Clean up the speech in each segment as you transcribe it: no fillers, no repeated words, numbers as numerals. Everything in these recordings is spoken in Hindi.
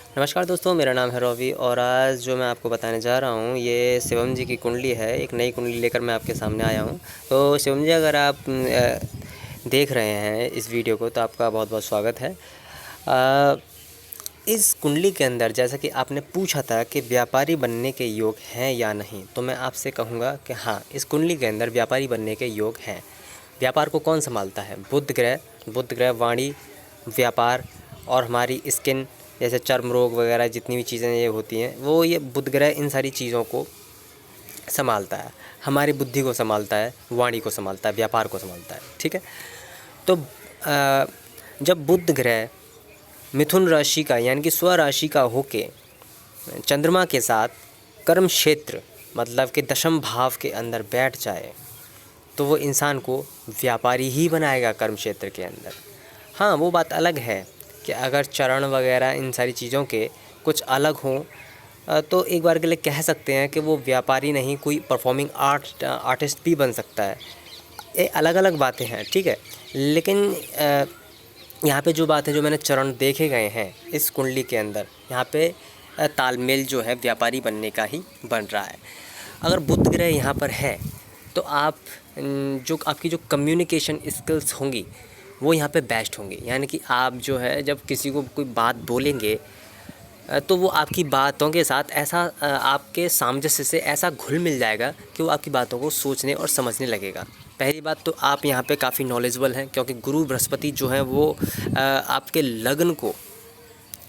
नमस्कार दोस्तों, मेरा नाम है रवि और आज जो मैं आपको बताने जा रहा हूँ ये शिवम जी की कुंडली है। एक नई कुंडली लेकर मैं आपके सामने आया हूँ। तो शिवम जी, अगर आप देख रहे हैं इस वीडियो को तो आपका बहुत बहुत स्वागत है। इस कुंडली के अंदर जैसा कि आपने पूछा था कि व्यापारी बनने के योग हैं या नहीं, तो मैं आपसे कहूँगा कि हाँ, इस कुंडली के अंदर व्यापारी बनने के योग हैं। व्यापार को कौन संभालता है? बुध ग्रह वाणी, व्यापार और हमारी स्किन, जैसे चर्म रोग वगैरह जितनी भी चीज़ें ये होती हैं, वो ये बुध ग्रह इन सारी चीज़ों को संभालता है। हमारी बुद्धि को संभालता है, वाणी को संभालता है, व्यापार को संभालता है। ठीक है। तो जब बुध ग्रह मिथुन राशि का यानी कि स्वराशि का होके चंद्रमा के साथ कर्म क्षेत्र मतलब कि दशम भाव के अंदर बैठ जाए तो वो इंसान को व्यापारी ही बनाएगा कर्म क्षेत्र के अंदर। हाँ, वो बात अलग है कि अगर चरण वगैरह इन सारी चीज़ों के कुछ अलग हों तो एक बार के लिए कह सकते हैं कि वो व्यापारी नहीं, कोई परफॉर्मिंग आर्टिस्ट भी बन सकता है। ये अलग अलग बातें हैं, ठीक है। लेकिन यहाँ पे जो बात है, जो मैंने चरण देखे गए हैं इस कुंडली के अंदर, यहाँ पे तालमेल जो है व्यापारी बनने का ही बन रहा है। अगर बुध ग्रह यहाँ पर है तो आप जो आपकी जो कम्युनिकेशन स्किल्स होंगी वो यहाँ पे बेस्ट होंगी। यानी कि आप जो है जब किसी को कोई बात बोलेंगे तो वो आपकी बातों के साथ ऐसा आपके सामंजस्य से ऐसा घुल मिल जाएगा कि वो आपकी बातों को सोचने और समझने लगेगा। पहली बात तो आप यहाँ पे काफ़ी नॉलेजेबल हैं, क्योंकि गुरु बृहस्पति जो है वो आपके लग्न को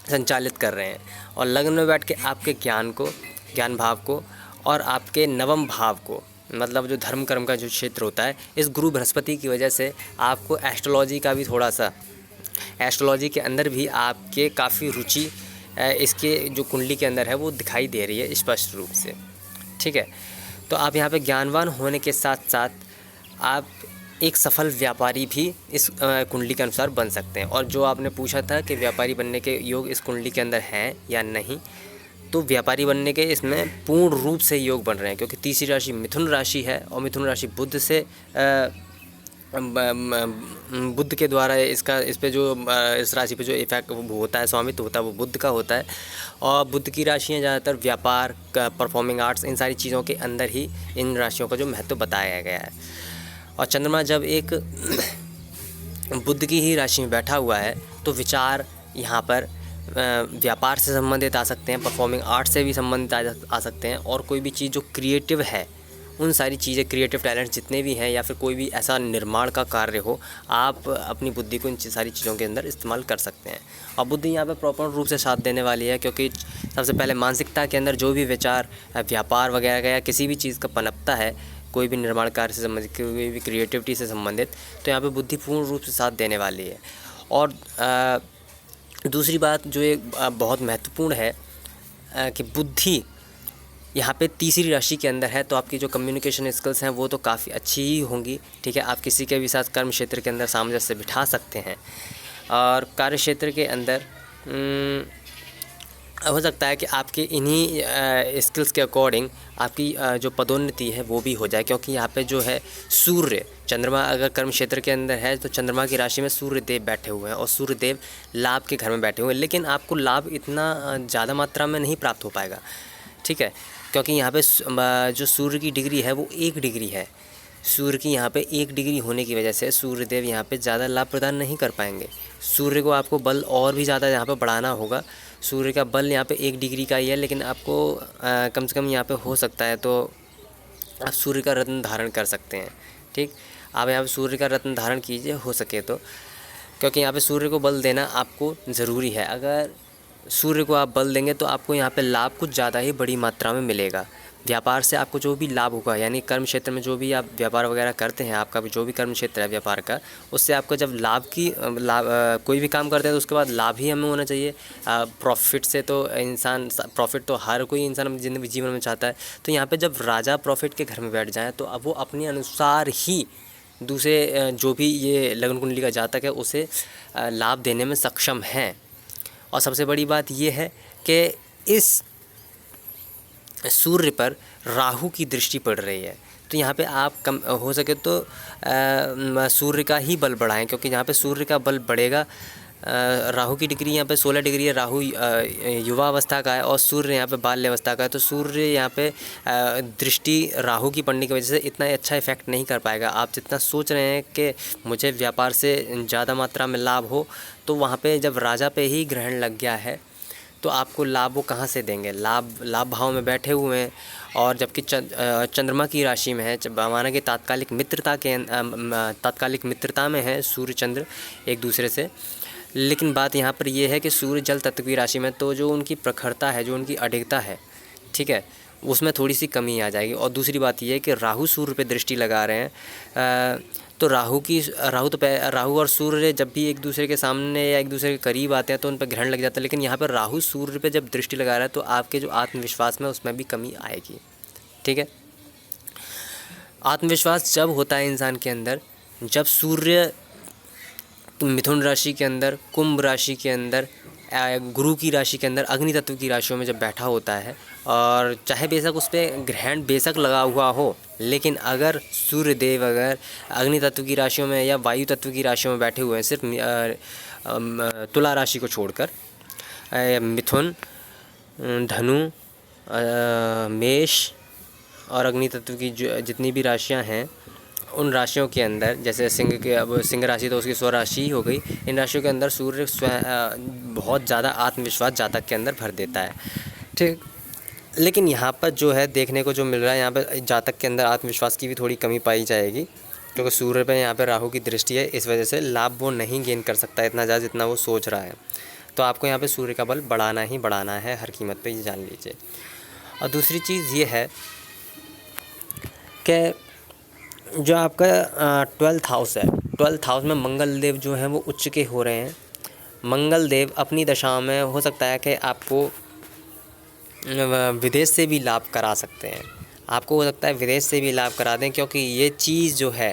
संचालित कर रहे हैं और लग्न में बैठ के आपके ज्ञान भाव को और आपके नवम भाव को, मतलब जो धर्म कर्म का जो क्षेत्र होता है, इस गुरु बृहस्पति की वजह से आपको एस्ट्रोलॉजी का भी थोड़ा सा, एस्ट्रोलॉजी के अंदर भी आपके काफ़ी रुचि इसके जो कुंडली के अंदर है वो दिखाई दे रही है स्पष्ट रूप से। ठीक है। तो आप यहाँ पे ज्ञानवान होने के साथ साथ आप एक सफल व्यापारी भी इस कुंडली के अनुसार बन सकते हैं। और जो आपने पूछा था कि व्यापारी बनने के योग इस कुंडली के अंदर हैं या नहीं, तो व्यापारी बनने के इसमें पूर्ण रूप से योग बन रहे हैं, क्योंकि तीसरी राशि मिथुन राशि है और मिथुन राशि बुध से बुध के द्वारा इस पे जो इस राशि पे जो इफेक्ट होता है, स्वामित्व होता है, वो बुध का होता है। और बुध की राशियाँ ज़्यादातर व्यापार का, परफॉर्मिंग आर्ट्स, इन सारी चीज़ों के अंदर ही इन राशियों का जो महत्व बताया गया है। और चंद्रमा जब एक बुध की ही राशि में बैठा हुआ है तो विचार यहाँ पर व्यापार से संबंधित आ सकते हैं, परफॉर्मिंग आर्ट से भी संबंधित आ सकते हैं, और कोई भी चीज़ जो क्रिएटिव है, उन सारी चीज़ें, क्रिएटिव टैलेंट जितने भी हैं, या फिर कोई भी ऐसा निर्माण का कार्य हो, आप अपनी बुद्धि को इन सारी चीज़ों के अंदर इस्तेमाल कर सकते हैं। और बुद्धि यहाँ पे प्रॉपर रूप से साथ देने वाली है, क्योंकि सबसे पहले मानसिकता के अंदर जो भी विचार व्यापार वगैरह का या किसी भी चीज़ का पनपता है, कोई भी निर्माण कार्य से संबंधित, कोई भी क्रिएटिविटी से संबंधित, तो यहाँ पर बुद्धि पूर्ण रूप से साथ देने वाली है। और दूसरी बात जो एक बहुत महत्वपूर्ण है कि बुद्धि यहाँ पे तीसरी राशि के अंदर है, तो आपकी जो कम्युनिकेशन स्किल्स हैं वो तो काफ़ी अच्छी ही होंगी। ठीक है। आप किसी के भी साथ कर्म क्षेत्र के अंदर सामंजस्य बिठा सकते हैं, और कार्य क्षेत्र के अंदर हो सकता है कि आपके इन्हीं स्किल्स के अकॉर्डिंग आपकी जो पदोन्नति है वो भी हो जाए, क्योंकि यहाँ पे जो है सूर्य, चंद्रमा अगर कर्म क्षेत्र के अंदर है तो चंद्रमा की राशि में सूर्य देव बैठे हुए हैं, और सूर्य देव लाभ के घर में बैठे हुए हैं। लेकिन आपको लाभ इतना ज़्यादा मात्रा में नहीं प्राप्त हो पाएगा। ठीक है। क्योंकि यहाँ पे जो सूर्य की डिग्री है वो 1 डिग्री है। सूर्य की यहाँ पे 1 डिग्री होने की वजह से सूर्यदेव यहाँ पे ज़्यादा लाभ प्रदान नहीं कर पाएंगे। सूर्य को आपको बल और भी ज़्यादा यहाँ पे बढ़ाना होगा। सूर्य का बल यहाँ पे 1 डिग्री का ही है, लेकिन आपको कम से कम यहाँ पे हो सकता है तो आप सूर्य का रत्न धारण कर सकते हैं। ठीक। आप यहाँ पे सूर्य का रत्न धारण कीजिए हो सके तो, क्योंकि यहाँ पे सूर्य को बल देना आपको ज़रूरी है। अगर सूर्य को आप बल देंगे तो आपको यहाँ पे लाभ कुछ ज़्यादा ही बड़ी मात्रा में मिलेगा। व्यापार से आपको जो भी लाभ होगा, यानी कर्म क्षेत्र में जो भी आप व्यापार वगैरह करते हैं, आपका भी जो भी कर्म क्षेत्र है व्यापार का, उससे आपको जब कोई भी काम करते हैं तो उसके बाद लाभ ही हमें होना चाहिए। प्रॉफिट से तो प्रॉफिट तो हर कोई इंसान अपनी ज़िंदगी जीवन में चाहता है। तो यहाँ पर जब राजा प्रॉफिट के घर में बैठ जाएँ तो अब वो अपने अनुसार ही दूसरे जो भी ये लग्न कुंडली का जातक है उसे लाभ देने में सक्षम हैं। और सबसे बड़ी बात ये है कि इस सूर्य पर राहु की दृष्टि पड़ रही है, तो यहाँ पे आप कम हो सके तो सूर्य का ही बल बढ़ाएं, क्योंकि यहाँ पे सूर्य का बल बढ़ेगा राहु की डिग्री यहाँ पे 16 डिग्री है। राहु युवा अवस्था का है और सूर्य यहाँ पे बाल्यावस्था का है। तो सूर्य यहाँ पे दृष्टि राहु की पड़ने की वजह से इतना अच्छा इफेक्ट नहीं कर पाएगा। आप जितना सोच रहे हैं कि मुझे व्यापार से ज़्यादा मात्रा में लाभ हो, तो वहाँ पे जब राजा पे ही ग्रहण लग गया है तो आपको लाभ वो कहाँ से देंगे। लाभ भाव में बैठे हुए हैं और जबकि चंद्रमा की राशि में है, माना कि तात्कालिक मित्रता में है सूर्य चंद्र एक दूसरे से। लेकिन बात यहाँ पर ये है कि सूर्य जल तत्व की राशि में, तो जो उनकी प्रखरता है, जो उनकी अडिगता है, ठीक है, उसमें थोड़ी सी कमी आ जाएगी। और दूसरी बात ये है कि राहु सूर्य पे दृष्टि लगा रहे हैं, तो राहु और सूर्य जब भी एक दूसरे के सामने या एक दूसरे के करीब आते हैं तो उन पर ग्रहण लग जाता है। लेकिन यहाँ पर राहु सूर्य पे जब दृष्टि लगा रहा है तो आपके जो आत्मविश्वास में उसमें भी कमी आएगी। ठीक है, आत्मविश्वास जब होता है इंसान के अंदर जब सूर्य मिथुन राशि के अंदर, कुंभ राशि के अंदर, गुरु की राशि के अंदर, अग्नि तत्व की राशियों में जब बैठा होता है, और चाहे बेशक उस पर ग्रहण बेशक लगा हुआ हो, लेकिन अगर सूर्यदेव अगर अग्नि तत्व की राशियों में या वायु तत्व की राशियों में बैठे हुए हैं, सिर्फ तुला राशि को छोड़कर, मिथुन, धनु, मेष और अग्नि तत्व की जितनी भी राशियां हैं, उन राशियों के अंदर, जैसे सिंह राशि तो उसकी स्वराशि ही हो गई, इन राशियों के अंदर सूर्य बहुत ज़्यादा आत्मविश्वास जातक के अंदर भर देता है। ठीक, लेकिन यहाँ पर जो है देखने को जो मिल रहा है, यहाँ पर जातक के अंदर आत्मविश्वास की भी थोड़ी कमी पाई जाएगी, क्योंकि सूर्य पे यहाँ पे राहु की दृष्टि है। इस वजह से लाभ वो नहीं गेन कर सकता इतना ज़्यादा जितना वो सोच रहा है। तो आपको यहाँ पे सूर्य का बल बढ़ाना ही बढ़ाना है हर कीमत पे, ये जान लीजिए। और दूसरी चीज़ ये है कि जो आपका 12th हाउस है, 12th हाउस में मंगल देव जो हैं वो उच्च के हो रहे हैं। मंगल देव अपनी दशा में हो सकता है कि आपको विदेश से भी लाभ करा सकते हैं। आपको हो सकता है विदेश से भी लाभ करा दें, क्योंकि ये चीज़ जो है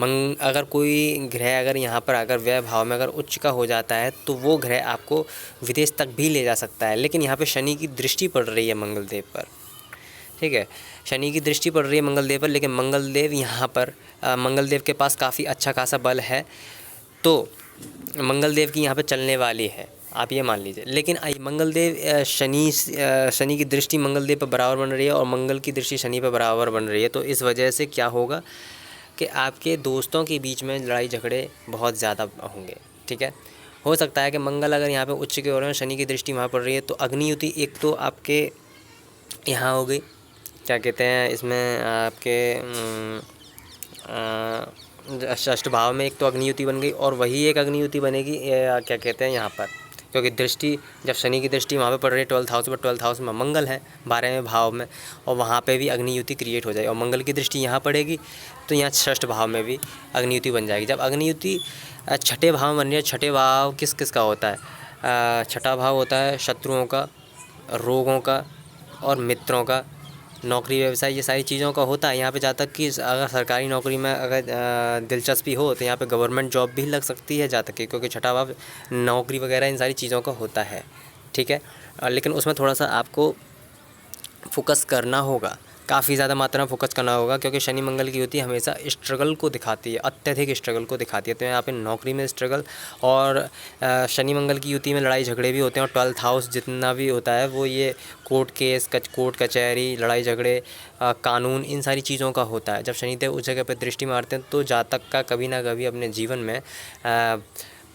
अगर कोई ग्रह अगर यहाँ पर अगर व्यय भाव में अगर उच्च का हो जाता है तो वो ग्रह आपको विदेश तक भी ले जा सकता है। लेकिन यहाँ पे शनि की दृष्टि पड़ रही है मंगल देव पर। ठीक है, शनि की दृष्टि पड़ रही है मंगल देव पर, लेकिन मंगल देव यहाँ पर मंगल देव के पास काफ़ी अच्छा खासा बल है, तो मंगल देव की यहाँ पर चलने वाली है, आप ये मान लीजिए। लेकिन मंगल देव शनि की दृष्टि मंगल देव पर बराबर बन रही है और मंगल की दृष्टि शनि पर बराबर बन रही है। तो इस वजह से क्या होगा कि आपके दोस्तों के बीच में लड़ाई झगड़े बहुत ज़्यादा होंगे। ठीक है, हो सकता है कि मंगल अगर यहाँ पे उच्च के हो रहे हैं, शनि की दृष्टि वहाँ पड़ रही है, तो अग्नियुति एक तो आपके यहाँ हो गई, क्या कहते हैं इसमें आपके षष्ठ भाव में एक तो अग्नियुति बन गई, और वही एक अग्नियुति बनेगी क्या कहते हैं यहाँ पर, क्योंकि दृष्टि जब शनि की दृष्टि वहाँ पे पड़ रही है 12th हाउस पर, 12th हाउस में मंगल है 12वें भाव में, और वहाँ पे भी अग्नियुति क्रिएट हो जाएगी। और मंगल की दृष्टि यहाँ पड़ेगी तो यहाँ षष्ठ भाव में भी अग्नियुति बन जाएगी। जब अग्नियुति छठे भाव में बन रही है, छठे भाव किस किस का होता है, छठा भाव होता है शत्रुओं का, रोगों का और मित्रों का, नौकरी व्यवसाय, ये सारी चीज़ों का होता है। यहाँ पे जहाँ तक कि अगर सरकारी नौकरी में अगर दिलचस्पी हो तो यहाँ पे गवर्नमेंट जॉब भी लग सकती है जहाँ तक कि, क्योंकि छठा भाव नौकरी वगैरह इन सारी चीज़ों का होता है। ठीक है, लेकिन उसमें थोड़ा सा आपको फोकस करना होगा, काफ़ी ज़्यादा मात्रा में फोकस करना होगा, क्योंकि शनि मंगल की युति हमेशा स्ट्रगल को दिखाती है, अत्यधिक स्ट्रगल को दिखाती है। तो यहाँ पे नौकरी में स्ट्रगल, और शनि मंगल की युति में लड़ाई झगड़े भी होते हैं। और 12th हाउस जितना भी होता है वो ये कोर्ट केस, कोर्ट कचहरी, लड़ाई झगड़े, कानून, इन सारी चीज़ों का होता है। जब शनिदेव उस जगह पर दृष्टि मारते हैं तो जातक का कभी ना कभी अपने जीवन में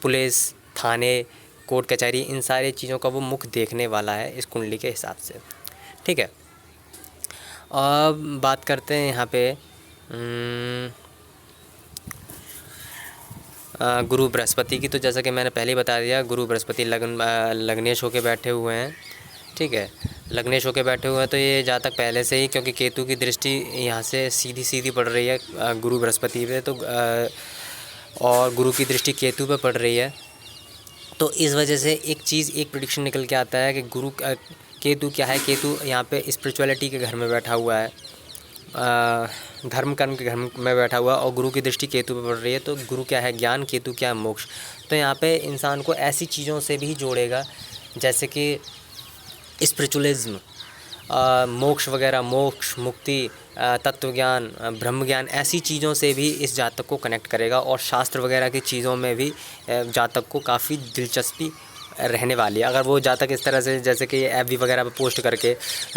पुलिस, थाने, कोर्ट कचहरी, इन सारी चीज़ों का वो मुख देखने वाला है इस कुंडली के हिसाब से। ठीक है, अब बात करते हैं यहाँ पे गुरु बृहस्पति की। तो जैसा कि मैंने पहले ही बता दिया, गुरु बृहस्पति लग्नेश होके बैठे हुए हैं। ठीक है, लग्नेश होके बैठे हुए हैं, तो ये जातक पहले से ही, क्योंकि केतु की दृष्टि यहाँ से सीधी सीधी पड़ रही है गुरु बृहस्पति पे, तो और गुरु की दृष्टि केतु पे पड़ रही है, तो इस वजह से एक प्रेडिक्शन निकल के आता है कि केतु क्या है, केतु यहाँ पे स्पिरिचुअलिटी के घर में बैठा हुआ है, धर्म कर्म के घर में बैठा हुआ है, और गुरु की दृष्टि केतु पे पड़ रही है। तो गुरु क्या है ज्ञान, केतु क्या है मोक्ष। तो यहाँ पे इंसान को ऐसी चीज़ों से भी जोड़ेगा जैसे कि स्पिरिचुअलिज्म, मोक्ष वगैरह, मोक्ष, मुक्ति, तत्व ज्ञान, ब्रह्म ज्ञान, ऐसी चीज़ों से भी इस जातक को कनेक्ट करेगा। और शास्त्र वगैरह की चीज़ों में भी जातक को काफ़ी दिलचस्पी रहने वाली है। अगर वो जातक इस तरह से जैसे कि एफबी वगैरह पे पोस्ट करके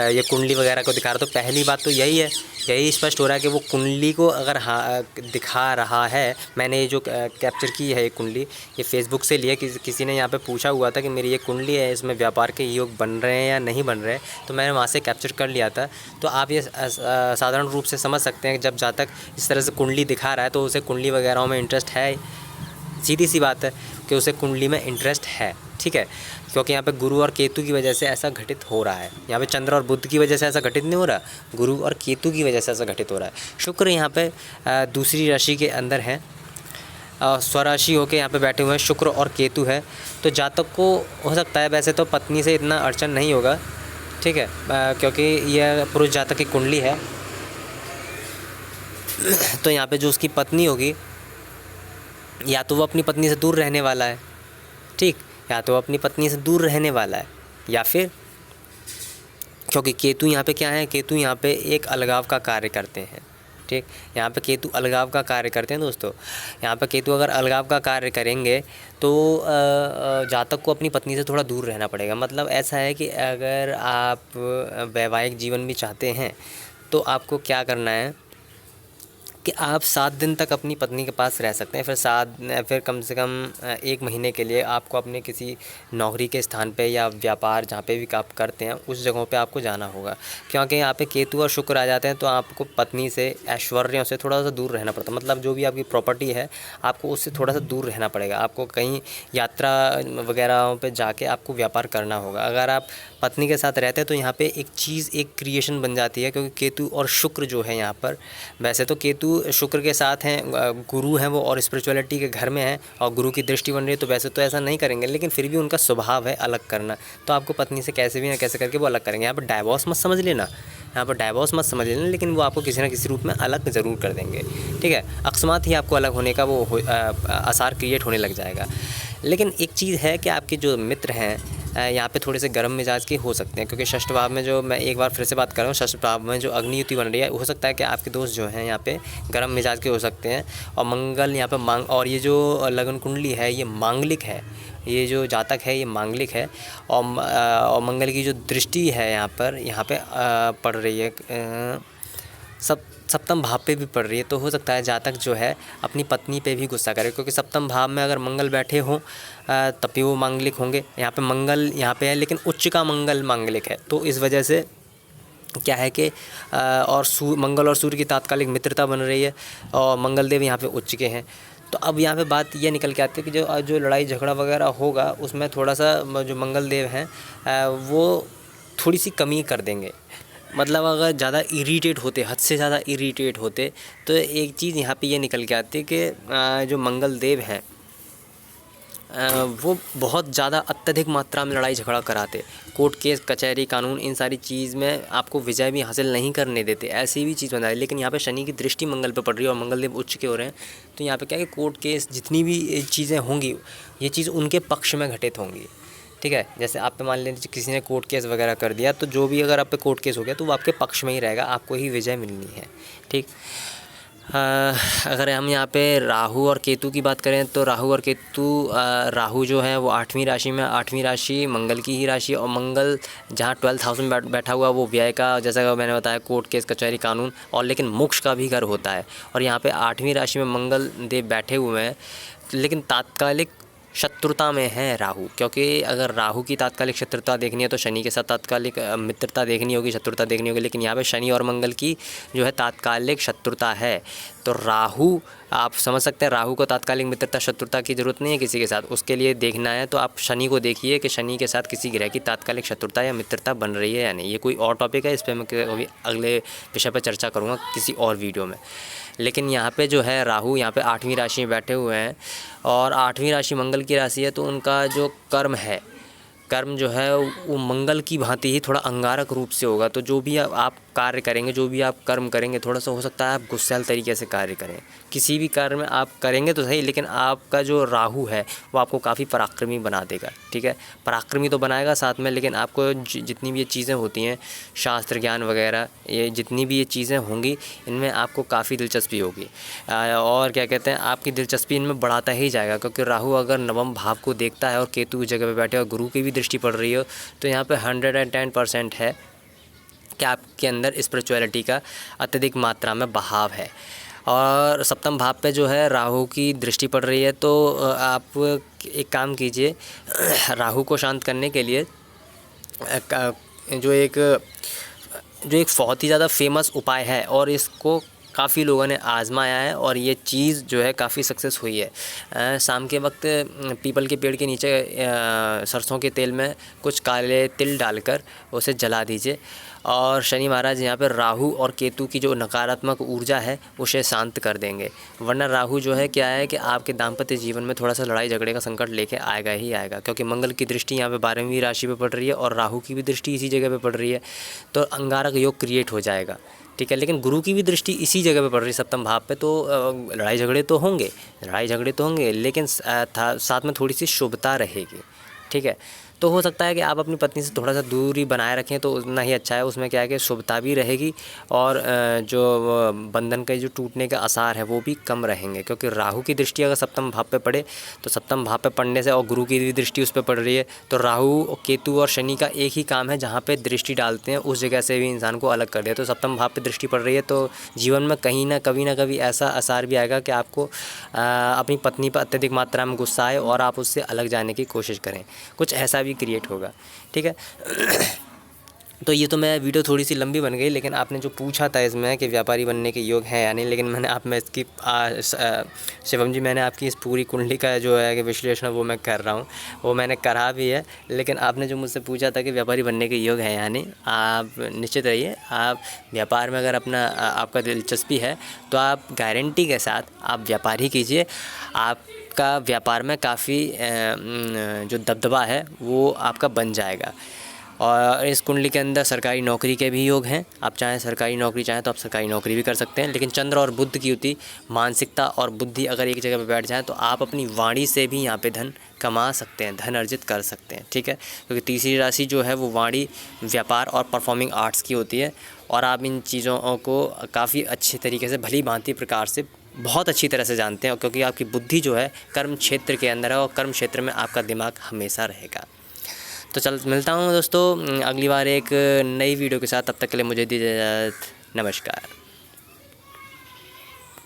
ये कुंडली वगैरह को दिखा रहा, तो पहली बात तो यही है, यही स्पष्ट हो रहा है कि वो कुंडली को अगर दिखा रहा है। मैंने ये जो कैप्चर की है ये कुंडली, ये फेसबुक से लिया। किसी ने यहाँ पे पूछा हुआ था कि मेरी ये कुंडली है, इसमें व्यापार के योग बन रहे हैं या नहीं बन रहे, तो मैंने वहाँ से कैप्चर कर लिया था। तो आप ये साधारण रूप से समझ सकते हैं कि जब जातक इस तरह से कुंडली दिखा रहा है तो उसे कुंडली वगैरह में इंटरेस्ट है। सीधी सी बात है कि उसे कुंडली में इंटरेस्ट है, ठीक है। क्योंकि यहाँ पे गुरु और केतु की वजह से ऐसा घटित हो रहा है। यहाँ पे चंद्र और बुध की वजह से ऐसा घटित नहीं हो रहा, गुरु और केतु की वजह से ऐसा घटित हो रहा है। शुक्र यहाँ पे दूसरी राशि के अंदर है, स्वराशि होके यहाँ पे बैठे हुए हैं, शुक्र और केतु है। तो जातक को हो सकता है, वैसे तो पत्नी से इतना अड़चन नहीं होगा, ठीक है, क्योंकि यह पुरुष जातक की कुंडली है। तो यहाँ पे जो उसकी पत्नी होगी, या तो वो अपनी पत्नी से दूर रहने वाला है, ठीक, या तो अपनी पत्नी से दूर रहने वाला है, या फिर क्योंकि केतु यहाँ पे क्या है, केतु यहाँ पे एक अलगाव का कार्य करते हैं, ठीक। यहाँ पे केतु अलगाव का कार्य करते हैं दोस्तों। यहाँ पे केतु अगर अलगाव का कार्य करेंगे तो जातक को अपनी पत्नी से थोड़ा दूर रहना पड़ेगा। मतलब ऐसा है कि अगर आप वैवाहिक जीवन भी चाहते हैं तो आपको क्या करना है कि आप 7 दिन तक अपनी पत्नी के पास रह सकते हैं। फिर कम से कम 1 महीने के लिए आपको अपने किसी नौकरी के स्थान पे या व्यापार जहाँ पे भी आप करते हैं उस जगहों पे आपको जाना होगा। क्योंकि यहाँ पे केतु और शुक्र आ जाते हैं तो आपको पत्नी से, ऐश्वर्यों से थोड़ा सा दूर रहना पड़ता है। मतलब जो भी आपकी प्रॉपर्टी है आपको उससे थोड़ा सा दूर रहना पड़ेगा। आपको कहीं यात्रा वगैरह पे जाके आपको व्यापार करना होगा। अगर आप पत्नी के साथ रहते हैं तो यहाँ पे एक चीज़, एक क्रिएशन बन जाती है। क्योंकि केतु और शुक्र जो है यहाँ पर, वैसे तो केतु शुक्र के साथ हैं, गुरु हैं वो, और स्पिरिचुअलिटी के घर में है और गुरु की दृष्टि बन रही है, तो वैसे तो ऐसा नहीं करेंगे, लेकिन फिर भी उनका स्वभाव है अलग करना। तो आपको पत्नी से कैसे भी ना कैसे करके वो अलग करेंगे। यहाँ पर डाइवोर्स मत समझ लेना, यहाँ पर डाइवोर्स मत समझ लेना, लेकिन वो आपको किसी ना किसी रूप में अलग ज़रूर कर देंगे, ठीक है। अकस्मात ही आपको अलग होने का वो आसार क्रिएट होने लग जाएगा। लेकिन एक चीज़ है कि आपके जो मित्र हैं यहाँ पे थोड़े से गर्म मिजाज के हो सकते हैं। क्योंकि षष्ठ भाव में, जो मैं एक बार फिर से बात कर रहा हूँ, षष्ठ भाव में जो अग्नियुति बन रही है, हो सकता है कि आपके दोस्त जो हैं यहाँ पे गर्म मिजाज के हो सकते हैं। और मंगल यहाँ पे और ये जो लगन कुंडली है ये मांगलिक है, ये जो जातक है ये मांगलिक है। और मंगल की जो दृष्टि है यहाँ पे पड़ रही है, सप्तम भाव पे भी पड़ रही है। तो हो सकता है जातक जो है अपनी पत्नी पे भी गुस्सा करे, क्योंकि सप्तम भाव में अगर मंगल बैठे हों तब भी वो मांगलिक होंगे। यहाँ पे मंगल यहाँ पे है, लेकिन उच्च का मंगल मांगलिक है। तो इस वजह से क्या है कि और मंगल और सूर्य की तात्कालिक मित्रता बन रही है, और मंगल देव यहाँ पे उच्च के हैं। तो अब यहाँ पे बात ये निकल के आती है कि जो लड़ाई झगड़ा वगैरह होगा उसमें थोड़ा सा जो मंगल देव हैं वो थोड़ी सी कमी कर देंगे। मतलब अगर ज़्यादा इरीटेट होते, हद से ज़्यादा इरीटेट होते, तो एक चीज़ यहाँ पे ये निकल के आती है कि जो मंगल देव हैं वो बहुत ज़्यादा अत्यधिक मात्रा में लड़ाई झगड़ा कराते, कोर्ट केस कचहरी कानून इन सारी चीज़ में आपको विजय भी हासिल नहीं करने देते, ऐसी भी चीज़ बना रही है। लेकिन यहाँ पे शनि की दृष्टि मंगल पे पड़ रही है और मंगल देव उच्च के हो रहे हैं, तो यहाँ पे क्या है कि कोर्ट केस जितनी भी चीज़ें होंगी ये चीज़ उनके पक्ष में घटित होंगी, ठीक है। जैसे आप पे मान लीजिए किसी ने कोर्ट केस वगैरह कर दिया, तो जो भी अगर आप पे कोर्ट केस हो गया तो वो आपके पक्ष में ही रहेगा, आपको ही विजय मिलनी है, ठीक। अगर हम यहाँ पे राहु और केतु की बात करें तो राहु और केतु, राहु जो है वो 8वीं राशि में, 8वीं राशि मंगल की ही राशि, और मंगल जहाँ 12th हाउस में बैठा हुआ वो व्यय का, जैसा कि मैंने बताया, कोर्ट केस कचहरी कानून और लेकिन मोक्ष का भी घर होता है। और यहाँ पे 8वीं राशि में मंगल देव बैठे हुए हैं, लेकिन तात्कालिक शत्रुता में है राहु। क्योंकि अगर राहु की तात्कालिक शत्रुता देखनी है तो शनि के साथ तात्कालिक मित्रता देखनी होगी, शत्रुता देखनी होगी। लेकिन यहाँ पे शनि और मंगल की जो है तात्कालिक शत्रुता है, तो राहु, आप समझ सकते हैं, राहु को तात्कालिक मित्रता शत्रुता की ज़रूरत नहीं है किसी के साथ। उसके लिए देखना है तो आप शनि को देखिए कि शनि के साथ किसी ग्रह की तात्कालिक शत्रुता या मित्रता बन रही है या नहीं। ये कोई और टॉपिक है, इस पर मैं अगले विषय पर चर्चा करूँगा किसी और वीडियो में। लेकिन यहाँ पे जो है राहु यहाँ पे 8वीं राशि में बैठे हुए हैं, और 8वीं राशि मंगल की राशि है, तो उनका जो कर्म है, कर्म जो है वो मंगल की भांति ही थोड़ा अंगारक रूप से होगा। तो जो भी आप कार्य करेंगे, जो भी आप कर्म करेंगे, थोड़ा सा हो सकता है आप गुस्सैल तरीके से कार्य करें। किसी भी कार्य में आप करेंगे तो सही, लेकिन आपका जो राहु है वो आपको काफ़ी पराक्रमी बना देगा, ठीक है। पराक्रमी तो बनाएगा साथ में, लेकिन आपको जितनी भी ये चीज़ें होती हैं, शास्त्र ज्ञान वगैरह, ये जितनी भी ये चीज़ें होंगी, इनमें आपको काफ़ी दिलचस्पी होगी। और क्या कहते हैं, आपकी दिलचस्पी इनमें बढ़ाता ही जाएगा, क्योंकि राहु अगर नवम भाव को देखता है और केतु की जगह पे बैठे और गुरु की भी दृष्टि पड़ रही हो, तो यहाँ पे 110% है कि आपके अंदर स्पिरिचुअलिटी का अत्यधिक मात्रा में बहाव है। और सप्तम भाव पे जो है राहु की दृष्टि पड़ रही है, तो आप एक काम कीजिए, राहु को शांत करने के लिए जो एक बहुत ही ज़्यादा फेमस उपाय है और इसको काफ़ी लोगों ने आज़माया है और ये चीज़ जो है काफ़ी सक्सेस हुई है। शाम के वक्त पीपल के पेड़ के नीचे सरसों के तेल में कुछ काले तिल डालकर उसे जला दीजिए, और शनि महाराज यहाँ पर राहु और केतु की जो नकारात्मक ऊर्जा है उसे शांत कर देंगे। वरना राहु जो है क्या है कि आपके दाम्पत्य जीवन में थोड़ा सा लड़ाई झगड़े का संकट लेके आएगा ही आएगा, क्योंकि मंगल की दृष्टि यहाँ पे 12वीं राशि पे पड़ रही है और राहु की भी दृष्टि इसी जगह पे पड़ रही है, तो अंगारक योग क्रिएट हो जाएगा, ठीक है। लेकिन गुरु की भी दृष्टि इसी जगह पे पड़ रही है, सप्तम भाव पे, तो लड़ाई झगड़े तो होंगे, लेकिन साथ में थोड़ी सी शुभता रहेगी, ठीक है। तो हो सकता है कि आप अपनी पत्नी से थोड़ा सा दूरी बनाए रखें तो उतना ही अच्छा है। उसमें क्या है कि शुभता भी रहेगी और जो बंधन के जो टूटने के आसार है वो भी कम रहेंगे, क्योंकि राहु की दृष्टि अगर सप्तम भाव पे पड़े तो सप्तम भाव पे पड़ने से, और गुरु की भी दृष्टि उस पर पड़ रही है, तो राहु, केतु और शनि का एक ही काम है, जहाँ पे दृष्टि डालते हैं उस जगह से भी इंसान को अलग कर दिया। तो सप्तम भाव पे दृष्टि पड़ रही है तो जीवन में कहीं ना कभी ऐसा आसार भी आएगा कि आपको अपनी पत्नी पर अत्यधिक मात्रा में गुस्सा आए और आप उससे अलग जाने की कोशिश करें, कुछ ऐसा भी क्रिएट होगा, ठीक है। तो ये तो मैं वीडियो थोड़ी सी लंबी बन गई, लेकिन आपने जो पूछा था इसमें कि व्यापारी बनने के योग है या नहीं, लेकिन मैंने आप में इसकी शिवम जी, मैंने आपकी इस पूरी कुंडली का जो है कि विश्लेषण वो मैं कर रहा हूँ, वो मैंने करा भी है। लेकिन आपने जो मुझसे पूछा था कि व्यापारी बनने के योग है या नहीं, आप निश्चित रहिए, आप व्यापार में अगर आपका दिलचस्पी है तो आप गारंटी के साथ आप व्यापार ही कीजिए। आपका व्यापार में काफ़ी जो दबदबा है वो आपका बन जाएगा। और इस कुंडली के अंदर सरकारी नौकरी के भी योग हैं। आप चाहें सरकारी नौकरी चाहें तो आप सरकारी नौकरी भी कर सकते हैं, लेकिन चंद्र और बुध की युति, मानसिकता और बुद्धि अगर एक जगह पर बैठ जाए तो आप अपनी वाणी से भी यहाँ पे धन कमा सकते हैं, धन अर्जित कर सकते हैं, ठीक है। क्योंकि तीसरी राशि जो है वो वाणी, व्यापार और परफॉर्मिंग आर्ट्स की होती है, और आप इन चीज़ों को काफ़ी अच्छे तरीके से भली भांति प्रकार से बहुत अच्छी तरह से जानते हैं, क्योंकि आपकी बुद्धि जो है कर्म क्षेत्र के अंदर है और कर्म क्षेत्र में आपका दिमाग हमेशा रहेगा। तो चल मिलता हूँ दोस्तों अगली बार एक नई वीडियो के साथ, तब तक के लिए मुझे दीजिए इजाज़त, नमस्कार।